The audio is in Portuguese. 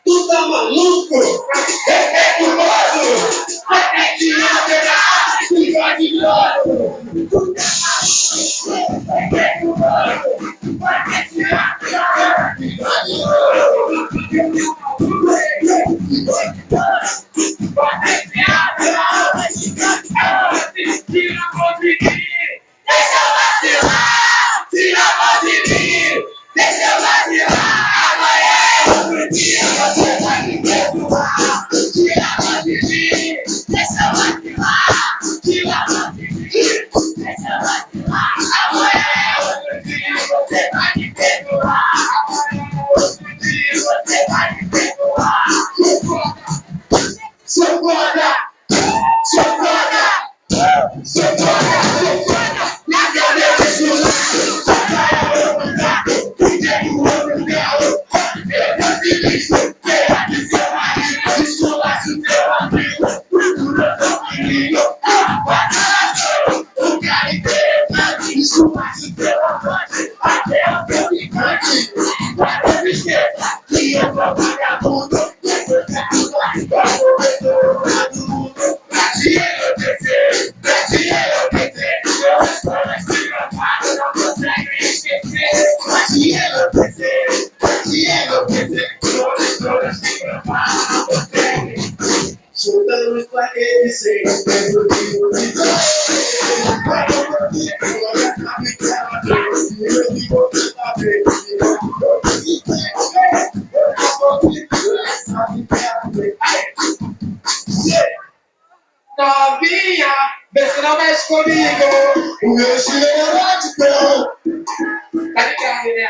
Tu tá maluco? É perigoso! Até te aterrar, fica de novo! Tu tá maluco? É perigoso! Até te aterrar, fica de novo! Até te aterrar, fica de novo! Se não conseguir, deixa eu vacilar! Se não conseguir, deixa eu vacilar! Amanhã outro dia você vai me perdoar. Tira de mim, deixa eu vacilar. Tira de mim, deixa eu vacilar. Amanhã outro dia você vai me perdoar. Amanhã outro dia você vai me perdoar. Sou foda, sou foda, sou foda, na cabeça do lado. Vai mandar, tem o outro carro. Soltando os plaquetes sem tempo de multidão. Novinha, vê se não mexe comigo. O meu estilo é erótico. Tá ligado, né?